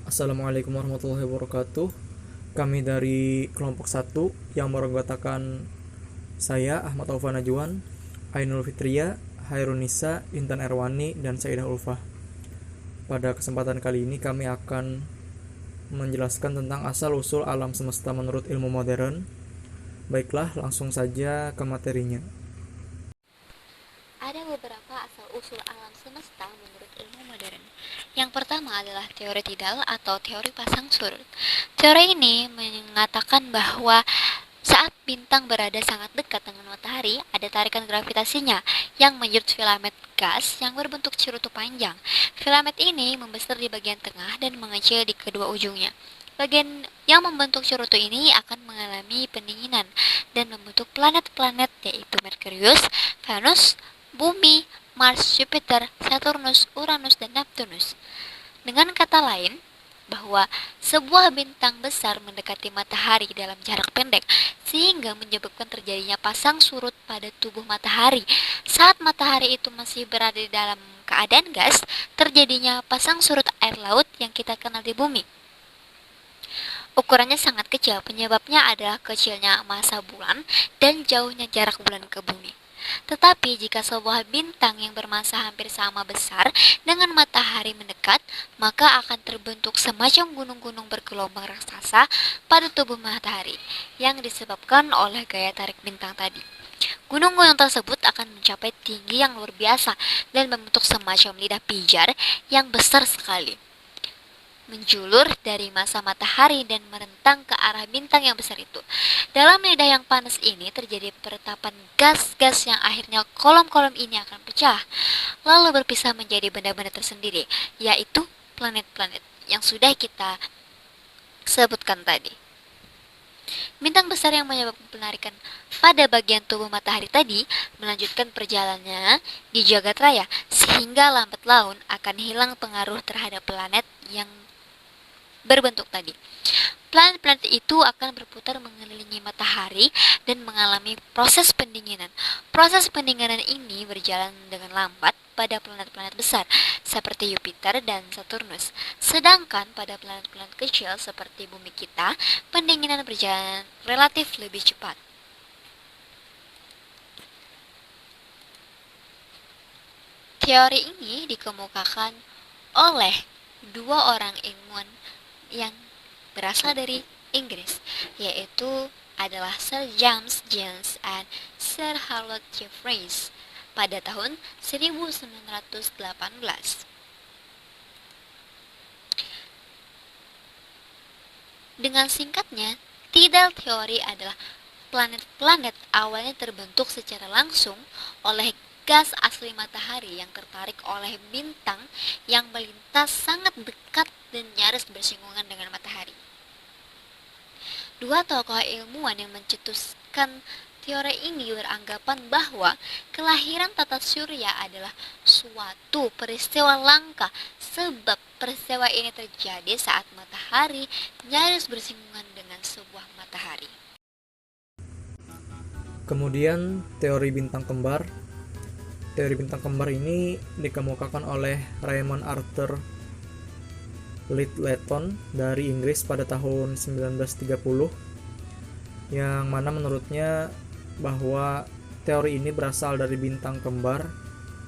Assalamualaikum warahmatullahi wabarakatuh. Kami dari kelompok 1 yang beranggotakan saya Ahmad Taufan Najwan, Ainul Fitria, Hairunisa, Intan Erwani, dan Saidah Ulfah. Pada kesempatan kali ini kami akan menjelaskan tentang asal-usul alam semesta menurut ilmu modern. Baiklah, langsung saja ke materinya. Ada beberapa asal-usul alam semesta menurut ilmu modern. Yang pertama adalah teori tidal atau teori pasang surut. Teori ini mengatakan bahwa saat bintang berada sangat dekat dengan matahari, ada tarikan gravitasinya yang menyerut filament gas yang berbentuk cerutu panjang. Filament ini membesar di bagian tengah dan mengecil di kedua ujungnya. Bagian yang membentuk cerutu ini akan mengalami pendinginan dan membentuk planet-planet yaitu Merkurius, Venus, Bumi, Mars, Jupiter, Saturnus, Uranus, dan Neptunus. Dengan kata lain, bahwa sebuah bintang besar mendekati matahari dalam jarak pendek sehingga menyebabkan terjadinya pasang surut pada tubuh matahari. Saat matahari itu masih berada di dalam keadaan gas, terjadinya pasang surut air laut yang kita kenal di bumi. Ukurannya sangat kecil, penyebabnya adalah kecilnya massa bulan dan jauhnya jarak bulan ke bumi. Tetapi jika sebuah bintang yang bermassa hampir sama besar dengan matahari mendekat, maka akan terbentuk semacam gunung-gunung bergelombang raksasa pada tubuh matahari yang disebabkan oleh gaya tarik bintang tadi. Gunung-gunung tersebut akan mencapai tinggi yang luar biasa dan membentuk semacam lidah pijar yang besar sekali, menjulur dari massa matahari dan merentang ke arah bintang yang besar itu. Dalam lidah yang panas ini terjadi peretapan gas-gas yang akhirnya kolom-kolom ini akan pecah, lalu berpisah menjadi benda-benda tersendiri, yaitu planet-planet yang sudah kita sebutkan tadi. Bintang besar yang menyebabkan penarikan pada bagian tubuh matahari tadi melanjutkan perjalanannya di jagat raya, sehingga lambat laun akan hilang pengaruh terhadap planet yang berbentuk tadi. Planet-planet itu akan berputar mengelilingi matahari dan mengalami proses pendinginan. Proses pendinginan ini berjalan dengan lambat pada planet-planet besar seperti Jupiter dan Saturnus. Sedangkan pada planet-planet kecil seperti bumi kita, pendinginan berjalan relatif lebih cepat. Teori ini dikemukakan oleh dua orang ilmuwan yang berasal dari Inggris, yaitu adalah Sir James Jones dan Sir Harold Jeffreys pada tahun 1918. Dengan singkatnya, tidal teori adalah planet-planet awalnya terbentuk secara langsung oleh gas asli matahari yang tertarik oleh bintang yang melintas sangat dekat dan nyaris bersinggungan dengan matahari. Dua tokoh ilmuwan yang mencetuskan teori ini beranggapan bahwa kelahiran tata surya adalah suatu peristiwa langka, sebab peristiwa ini terjadi saat matahari nyaris bersinggungan dengan sebuah matahari. Kemudian teori bintang kembar. Teori bintang kembar ini dikemukakan oleh Raymond Arthur Lyttelton dari Inggris pada tahun 1930, yang mana menurutnya bahwa teori ini berasal dari bintang kembar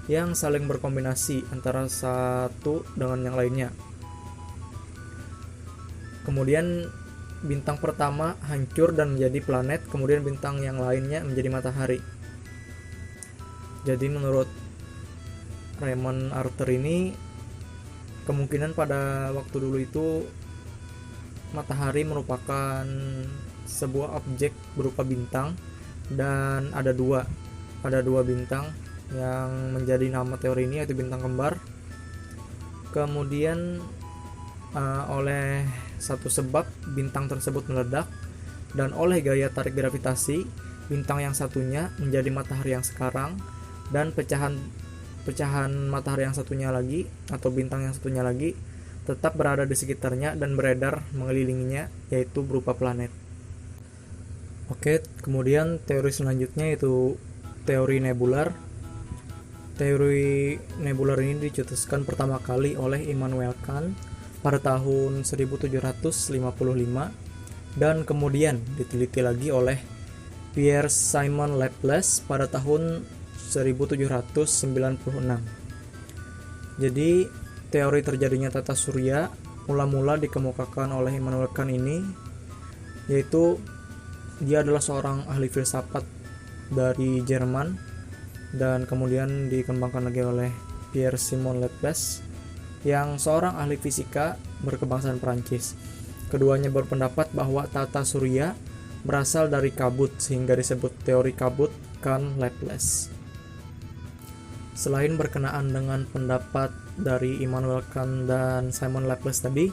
yang saling berkombinasi antara satu dengan yang lainnya. Kemudian bintang pertama hancur dan menjadi planet, kemudian bintang yang lainnya menjadi matahari. Jadi menurut Raymond Arthur ini, kemungkinan pada waktu dulu itu matahari merupakan sebuah objek berupa bintang, dan ada dua bintang yang menjadi nama teori ini, yaitu bintang kembar. Kemudian oleh satu sebab bintang tersebut meledak, dan oleh gaya tarik gravitasi bintang yang satunya menjadi matahari yang sekarang, dan pecahan matahari yang satunya lagi atau bintang yang satunya lagi tetap berada di sekitarnya dan beredar mengelilinginya, yaitu berupa planet. Oke, kemudian teori selanjutnya yaitu teori nebular. Teori nebular ini dicetuskan pertama kali oleh Immanuel Kant pada tahun 1755 dan kemudian diteliti lagi oleh Pierre Simon Laplace pada tahun 1796. Jadi teori terjadinya tata surya mula-mula dikemukakan oleh Immanuel Kant ini, yaitu dia adalah seorang ahli filsafat dari Jerman dan kemudian dikembangkan lagi oleh Pierre Simon Laplace yang seorang ahli fisika berkebangsaan Prancis. Keduanya berpendapat bahwa tata surya berasal dari kabut sehingga disebut teori kabut Kant-Laplace. Selain berkenaan dengan pendapat dari Immanuel Kant dan Simon Laplace tadi,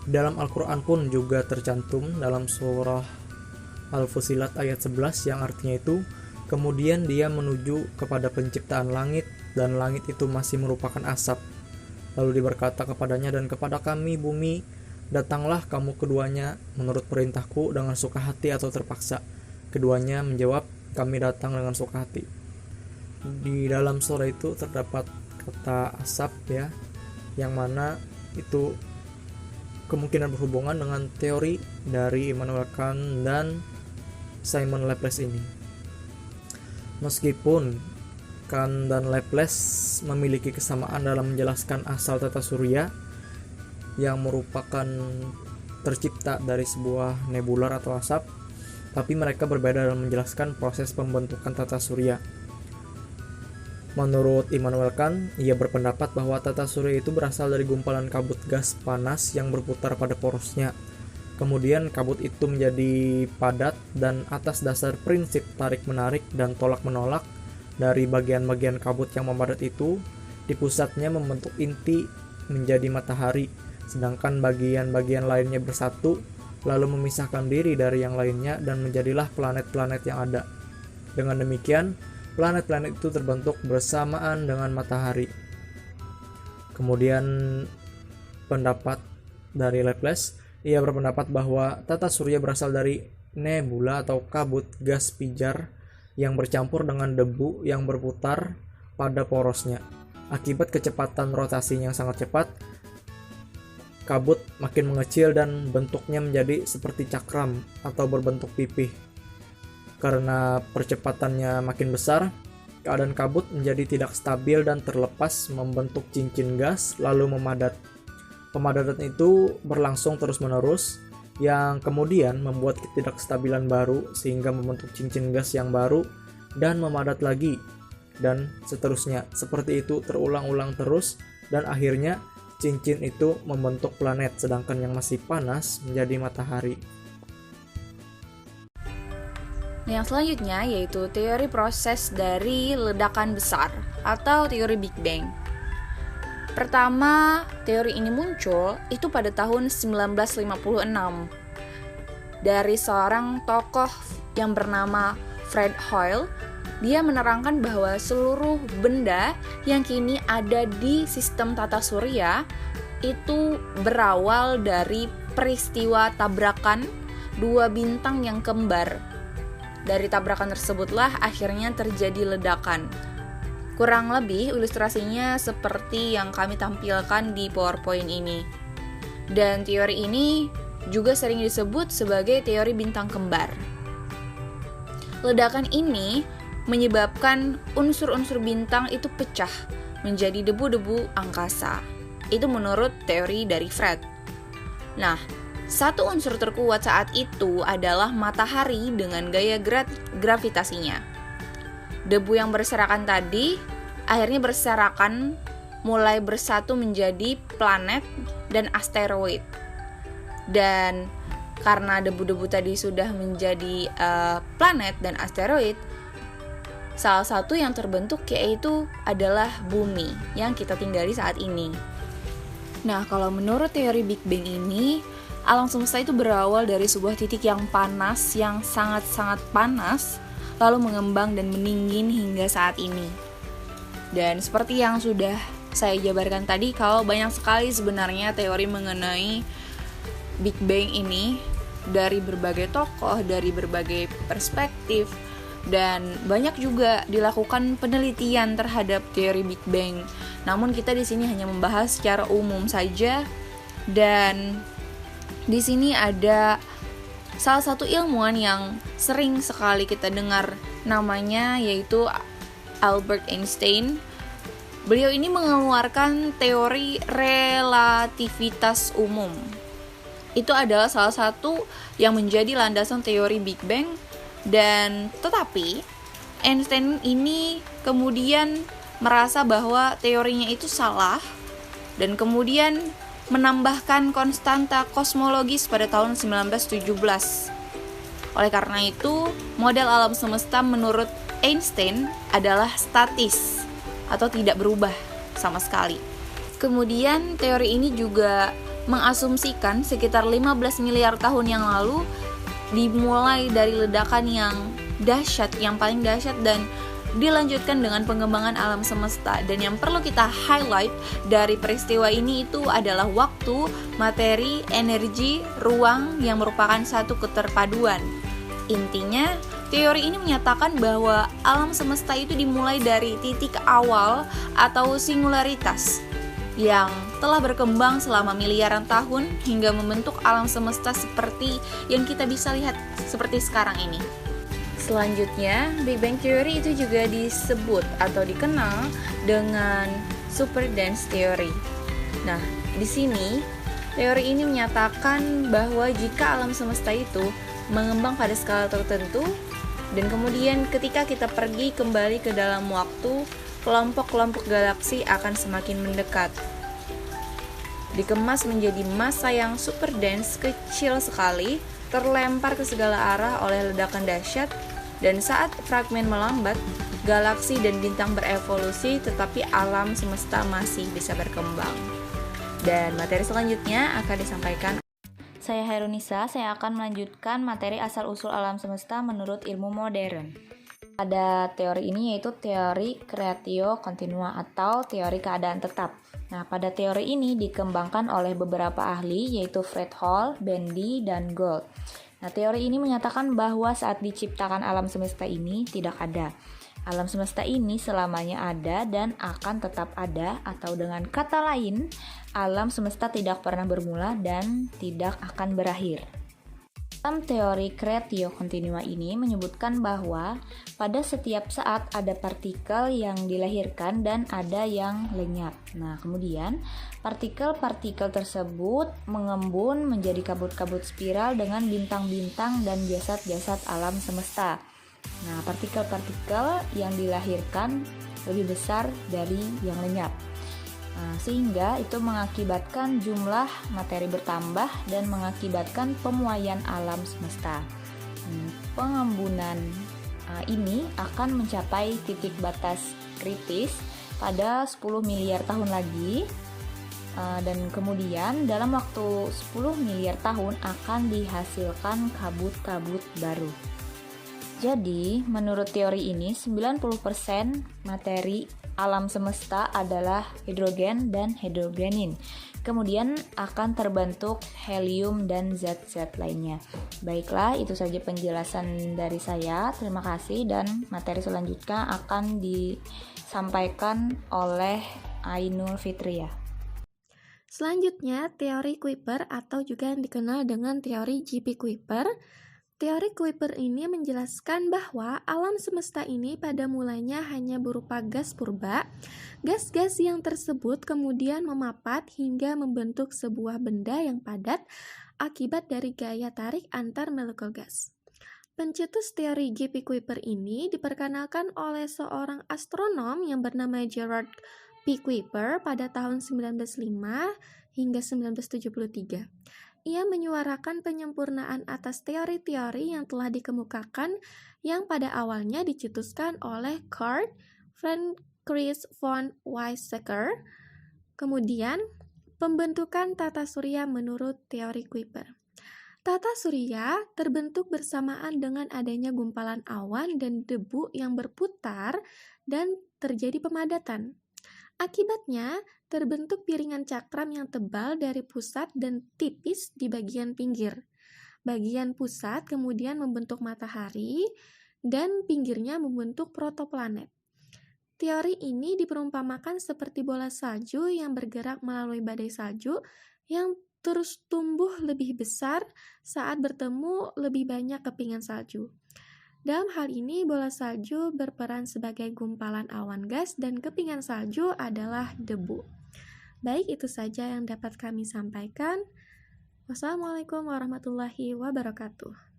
dalam Al-Quran pun juga tercantum dalam surah Al-Fusilat ayat 11 yang artinya itu, kemudian dia menuju kepada penciptaan langit dan langit itu masih merupakan asap. Lalu diberkata kepadanya dan kepada kami bumi, datanglah kamu keduanya menurut perintahku dengan suka hati atau terpaksa. Keduanya menjawab, kami datang dengan suka hati. Di dalam surah itu terdapat kata asap ya, yang mana itu kemungkinan berhubungan dengan teori dari Immanuel Kant dan Simon Laplace ini. Meskipun Kant dan Laplace memiliki kesamaan dalam menjelaskan asal tata surya yang merupakan tercipta dari sebuah nebular atau asap, tapi mereka berbeda dalam menjelaskan proses pembentukan tata surya. Menurut Immanuel Kant, ia berpendapat bahwa tata surya itu berasal dari gumpalan kabut gas panas yang berputar pada porosnya. Kemudian kabut itu menjadi padat dan atas dasar prinsip tarik-menarik dan tolak-menolak dari bagian-bagian kabut yang memadat itu, di pusatnya membentuk inti menjadi matahari, sedangkan bagian-bagian lainnya bersatu, lalu memisahkan diri dari yang lainnya dan menjadilah planet-planet yang ada. Dengan demikian, planet-planet itu terbentuk bersamaan dengan matahari. Kemudian pendapat dari Laplace, ia berpendapat bahwa tata surya berasal dari nebula atau kabut gas pijar yang bercampur dengan debu yang berputar pada porosnya. Akibat kecepatan rotasinya yang sangat cepat, kabut makin mengecil dan bentuknya menjadi seperti cakram atau berbentuk pipih. Karena percepatannya makin besar, keadaan kabut menjadi tidak stabil dan terlepas membentuk cincin gas lalu memadat. Pemadatan itu berlangsung terus-menerus yang kemudian membuat ketidakstabilan baru sehingga membentuk cincin gas yang baru dan memadat lagi dan seterusnya. Seperti itu terulang-ulang terus dan akhirnya cincin itu membentuk planet sedangkan yang masih panas menjadi matahari. Yang selanjutnya yaitu teori proses dari ledakan besar atau teori Big Bang. Pertama, teori ini muncul itu pada tahun 1956 dari seorang tokoh yang bernama Fred Hoyle. Dia menerangkan bahwa seluruh benda yang kini ada di sistem tata surya itu berawal dari peristiwa tabrakan dua bintang yang kembar. Dari tabrakan tersebutlah akhirnya terjadi ledakan. Kurang lebih ilustrasinya seperti yang kami tampilkan di PowerPoint ini. Dan teori ini juga sering disebut sebagai teori bintang kembar. Ledakan ini menyebabkan unsur-unsur bintang itu pecah menjadi debu-debu angkasa. Itu menurut teori dari Fred. Nah, satu unsur terkuat saat itu adalah matahari dengan gaya gravitasinya. Debu yang berserakan tadi akhirnya berserakan mulai bersatu menjadi planet dan asteroid. Dan karena debu-debu tadi sudah menjadi planet dan asteroid, salah satu yang terbentuk yaitu adalah bumi yang kita tinggali saat ini. Nah, kalau menurut teori Big Bang ini, alam semesta itu berawal dari sebuah titik yang panas, yang sangat-sangat panas, lalu mengembang dan meninggi hingga saat ini. Dan seperti yang sudah saya jabarkan tadi, kalau banyak sekali sebenarnya teori mengenai Big Bang ini dari berbagai tokoh, dari berbagai perspektif, dan banyak juga dilakukan penelitian terhadap teori Big Bang. Namun kita di sini hanya membahas secara umum saja Dan di sini ada salah satu ilmuwan yang sering sekali kita dengar namanya, yaitu Albert Einstein. Beliau ini mengeluarkan teori relativitas umum. Itu adalah salah satu yang menjadi landasan teori Big Bang. Dan tetapi Einstein ini kemudian merasa bahwa teorinya itu salah dan kemudian menambahkan konstanta kosmologis pada tahun 1917. Oleh karena itu, model alam semesta menurut Einstein adalah statis atau tidak berubah sama sekali. Kemudian teori ini juga mengasumsikan sekitar 15 miliar tahun yang lalu dimulai dari ledakan yang dahsyat, yang paling dahsyat, dan dilanjutkan dengan pengembangan alam semesta. Dan yang perlu kita highlight dari peristiwa ini itu adalah waktu, materi, energi, ruang yang merupakan satu keterpaduan. Intinya, teori ini menyatakan bahwa alam semesta itu dimulai dari titik awal atau singularitas yang telah berkembang selama miliaran tahun hingga membentuk alam semesta seperti yang kita bisa lihat seperti sekarang ini. Selanjutnya, Big Bang Theory itu juga disebut atau dikenal dengan Super Dense Theory. Nah, di sini teori ini menyatakan bahwa jika alam semesta itu mengembang pada skala tertentu dan kemudian ketika kita pergi kembali ke dalam waktu, kelompok-kelompok galaksi akan semakin mendekat. Dikemas menjadi massa yang super dense, kecil sekali, terlempar ke segala arah oleh ledakan dahsyat, dan saat fragmen melambat, galaksi dan bintang berevolusi, tetapi alam semesta masih bisa berkembang. Dan materi selanjutnya akan disampaikan. Saya Hairunisa, saya akan melanjutkan materi asal-usul alam semesta menurut ilmu modern. Pada teori ini yaitu teori creatio continua atau teori keadaan tetap. Nah, pada teori ini dikembangkan oleh beberapa ahli yaitu Fred Hoyle, Bendy, dan Gould. Nah, teori ini menyatakan bahwa saat diciptakan alam semesta ini tidak ada. Alam semesta ini selamanya ada dan akan tetap ada, atau dengan kata lain, alam semesta tidak pernah bermula dan tidak akan berakhir. Dalam teori creatio continua ini menyebutkan bahwa pada setiap saat ada partikel yang dilahirkan dan ada yang lenyap. Nah, kemudian partikel-partikel tersebut mengembun menjadi kabut-kabut spiral dengan bintang-bintang dan jasad-jasad alam semesta. Nah, partikel-partikel yang dilahirkan lebih besar dari yang lenyap. Nah, sehingga itu mengakibatkan jumlah materi bertambah dan mengakibatkan pemuaian alam semesta. Pengembunan ini akan mencapai titik batas kritis pada 10 miliar tahun lagi, dan kemudian dalam waktu 10 miliar tahun akan dihasilkan kabut-kabut baru. Jadi, menurut teori ini, 90% materi alam semesta adalah hidrogen dan hidrogenin. Kemudian akan terbentuk helium dan zat-zat lainnya. Baiklah, itu saja penjelasan dari saya. Terima kasih, dan materi selanjutnya akan disampaikan oleh Ainul Fitria. Selanjutnya, teori Kuiper atau juga yang dikenal dengan teori J.P. Kuiper. Teori Kuiper ini menjelaskan bahwa alam semesta ini pada mulanya hanya berupa gas purba. Gas-gas yang tersebut kemudian memapat hingga membentuk sebuah benda yang padat akibat dari gaya tarik antar molekul gas. Pencetus teori J.P. Kuiper ini diperkenalkan oleh seorang astronom yang bernama Gerard P. Kuiper pada tahun 1905 hingga 1973. Ia menyuarakan penyempurnaan atas teori-teori yang telah dikemukakan yang pada awalnya dicetuskan oleh Kurt Feldenkrais von Weizsäcker. Kemudian, pembentukan tata surya menurut teori Kuiper. Tata surya terbentuk bersamaan dengan adanya gumpalan awan dan debu yang berputar dan terjadi pemadatan. Akibatnya, terbentuk piringan cakram yang tebal dari pusat dan tipis di bagian pinggir. Bagian pusat kemudian membentuk matahari dan pinggirnya membentuk protoplanet. Teori ini diperumpamakan seperti bola salju yang bergerak melalui badai salju yang terus tumbuh lebih besar saat bertemu lebih banyak kepingan salju. Dalam hal ini, bola salju berperan sebagai gumpalan awan gas dan kepingan salju adalah debu. Baik, itu saja yang dapat kami sampaikan. Wassalamualaikum warahmatullahi wabarakatuh.